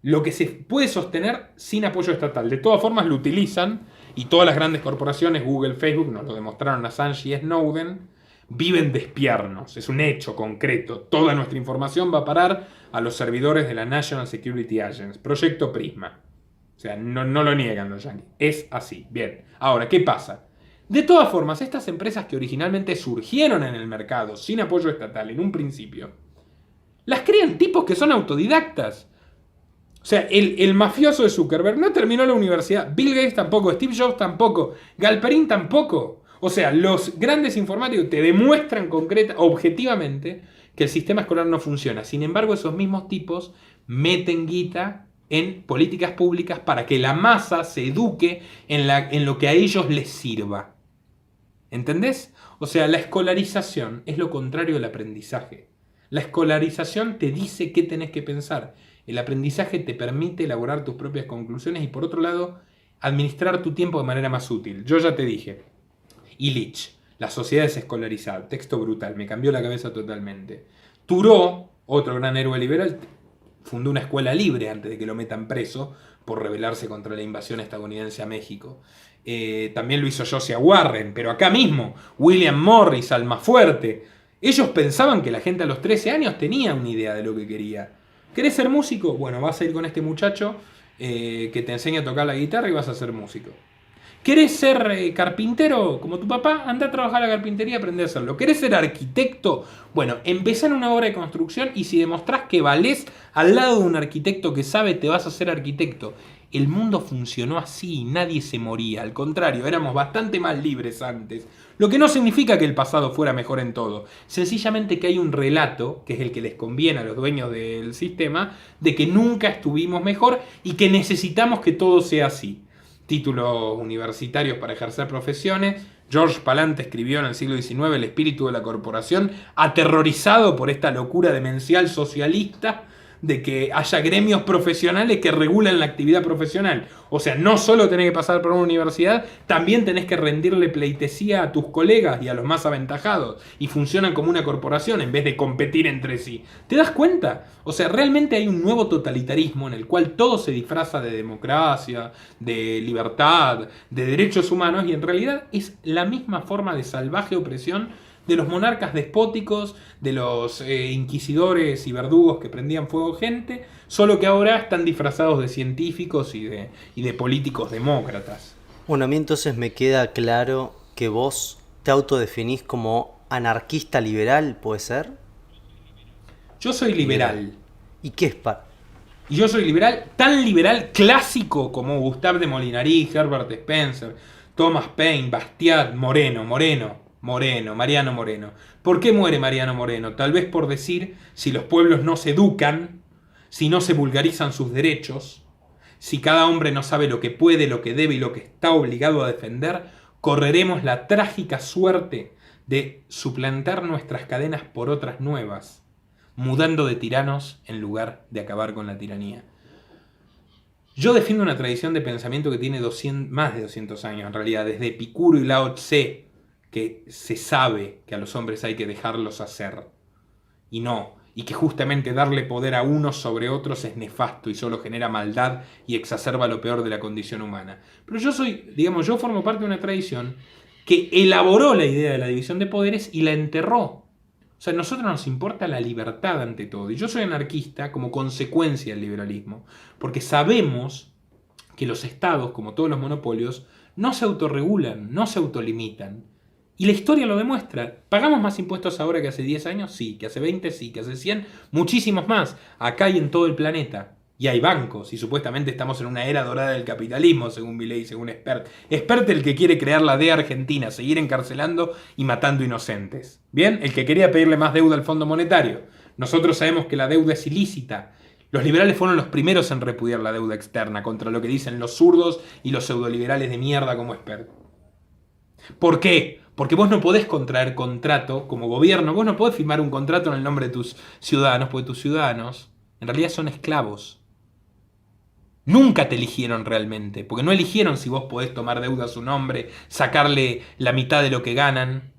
Lo que se puede sostener sin apoyo estatal. De todas formas lo utilizan y todas las grandes corporaciones, Google, Facebook, nos lo demostraron Assange y Snowden, viven despiernos. Es un hecho concreto. Toda nuestra información va a parar a los servidores de la National Security Agency, Proyecto Prisma. O sea, no lo niegan los yanquis. Es así. Bien. Ahora, ¿qué pasa? De todas formas, estas empresas que originalmente surgieron en el mercado sin apoyo estatal en un principio, las crean tipos que son autodidactas. O sea, el mafioso de Zuckerberg no terminó la universidad, Bill Gates tampoco, Steve Jobs tampoco, Galperín tampoco. O sea, los grandes informáticos te demuestran objetivamente que el sistema escolar no funciona. Sin embargo, esos mismos tipos meten guita en políticas públicas para que la masa se eduque en lo que a ellos les sirva. ¿Entendés? O sea, la escolarización es lo contrario del aprendizaje. La escolarización te dice qué tenés que pensar. El aprendizaje te permite elaborar tus propias conclusiones y, por otro lado, administrar tu tiempo de manera más útil. Yo ya te dije, Illich, La sociedad desescolarizada, texto brutal, me cambió la cabeza totalmente. Thoreau, otro gran héroe liberal, fundó una escuela libre antes de que lo metan preso por rebelarse contra la invasión estadounidense a México. También lo hizo Josiah Warren, pero acá mismo, William Morris, Almafuerte. Ellos pensaban que la gente a los 13 años tenía una idea de lo que quería. ¿Querés ser músico? Bueno, vas a ir con este muchacho que te enseña a tocar la guitarra y vas a ser músico. ¿Querés ser carpintero como tu papá? Anda a trabajar a la carpintería y aprende a hacerlo. ¿Querés ser arquitecto? Bueno, empezá en una obra de construcción y si demostrás que valés al lado de un arquitecto que sabe, te vas a ser arquitecto. El mundo funcionó así, nadie se moría. Al contrario, éramos bastante más libres antes. Lo que no significa que el pasado fuera mejor en todo. Sencillamente que hay un relato, que es el que les conviene a los dueños del sistema, de que nunca estuvimos mejor y que necesitamos que todo sea así. Títulos universitarios para ejercer profesiones. George Palante escribió en el siglo XIX El espíritu de la corporación, aterrorizado por esta locura demencial socialista de que haya gremios profesionales que regulen la actividad profesional. O sea, no solo tenés que pasar por una universidad, también tenés que rendirle pleitesía a tus colegas y a los más aventajados. Y funcionan como una corporación en vez de competir entre sí. ¿Te das cuenta? O sea, realmente hay un nuevo totalitarismo en el cual todo se disfraza de democracia, de libertad, de derechos humanos, y en realidad es la misma forma de salvaje opresión de los monarcas despóticos, de los inquisidores y verdugos que prendían fuego gente, solo que ahora están disfrazados de científicos y de políticos demócratas. Bueno, a mí entonces me queda claro que vos te autodefinís como anarquista liberal, ¿puede ser? Yo soy liberal. ¿Y qué es para? Y yo soy liberal, tan liberal clásico como Gustave de Molinari, Herbert Spencer, Thomas Paine, Bastiat, Mariano Moreno. ¿Por qué muere Mariano Moreno? Tal vez por decir, si los pueblos no se educan, si no se vulgarizan sus derechos, si cada hombre no sabe lo que puede, lo que debe y lo que está obligado a defender, correremos la trágica suerte de suplantar nuestras cadenas por otras nuevas, mudando de tiranos en lugar de acabar con la tiranía. Yo defiendo una tradición de pensamiento que tiene más de 200 años, en realidad, desde Epicuro y Lao Tse, que se sabe que a los hombres hay que dejarlos hacer, y que justamente darle poder a unos sobre otros es nefasto y solo genera maldad y exacerba lo peor de la condición humana. Pero yo formo parte de una tradición que elaboró la idea de la división de poderes y la enterró. O sea, a nosotros nos importa la libertad ante todo. Y yo soy anarquista como consecuencia del liberalismo, porque sabemos que los estados, como todos los monopolios, no se autorregulan, no se autolimitan. Y la historia lo demuestra. ¿Pagamos más impuestos ahora que hace 10 años? Sí. ¿Que hace 20? Sí. ¿Que hace 100? Muchísimos más. Acá y en todo el planeta. Y hay bancos. Y supuestamente estamos en una era dorada del capitalismo, según Milei, según Espert. Espert el que quiere crear la DEA argentina, seguir encarcelando y matando inocentes. ¿Bien? El que quería pedirle más deuda al Fondo Monetario. Nosotros sabemos que la deuda es ilícita. Los liberales fueron los primeros en repudiar la deuda externa, contra lo que dicen los zurdos y los pseudoliberales de mierda como Espert. ¿Por qué? Porque vos no podés contraer contrato como gobierno, vos no podés firmar un contrato en el nombre de tus ciudadanos, porque tus ciudadanos en realidad son esclavos. Nunca te eligieron realmente, porque no eligieron si vos podés tomar deuda a su nombre, sacarle la mitad de lo que ganan,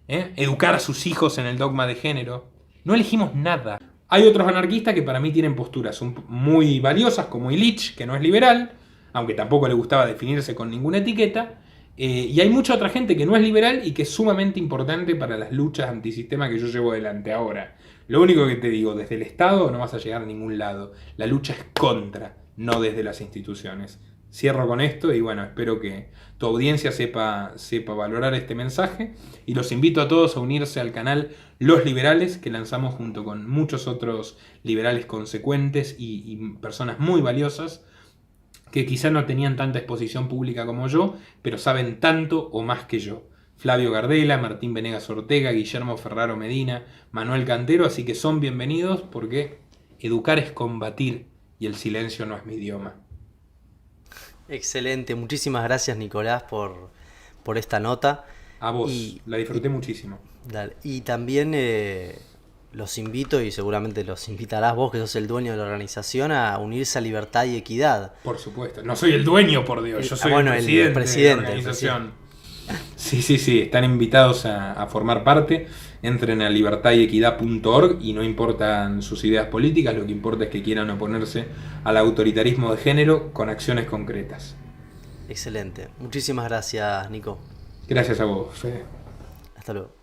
educar a sus hijos en el dogma de género. No elegimos nada. Hay otros anarquistas que para mí tienen posturas muy valiosas, como Illich, que no es liberal, aunque tampoco le gustaba definirse con ninguna etiqueta. Y hay mucha otra gente que no es liberal y que es sumamente importante para las luchas antisistema que yo llevo adelante ahora. Lo único que te digo, desde el Estado no vas a llegar a ningún lado. La lucha es contra, no desde las instituciones. Cierro con esto y bueno, espero que tu audiencia sepa valorar este mensaje y los invito a todos a unirse al canal Los Liberales, que lanzamos junto con muchos otros liberales consecuentes y personas muy valiosas que quizá no tenían tanta exposición pública como yo, pero saben tanto o más que yo. Flavio Gardela, Martín Venegas Ortega, Guillermo Ferraro Medina, Manuel Cantero, así que son bienvenidos porque educar es combatir y el silencio no es mi idioma. Excelente, muchísimas gracias Nicolás por esta nota. A vos, la disfruté muchísimo. Dale. Y también los invito, y seguramente los invitarás vos, que sos el dueño de la organización, a unirse a Libertad y Equidad. Por supuesto. No soy el dueño, por Dios. Yo soy el presidente de la organización. Sí. Están invitados a formar parte. Entren a libertadequidad.org y no importan sus ideas políticas, lo que importa es que quieran oponerse al autoritarismo de género con acciones concretas. Excelente. Muchísimas gracias, Nico. Gracias a vos, Fede. Hasta luego.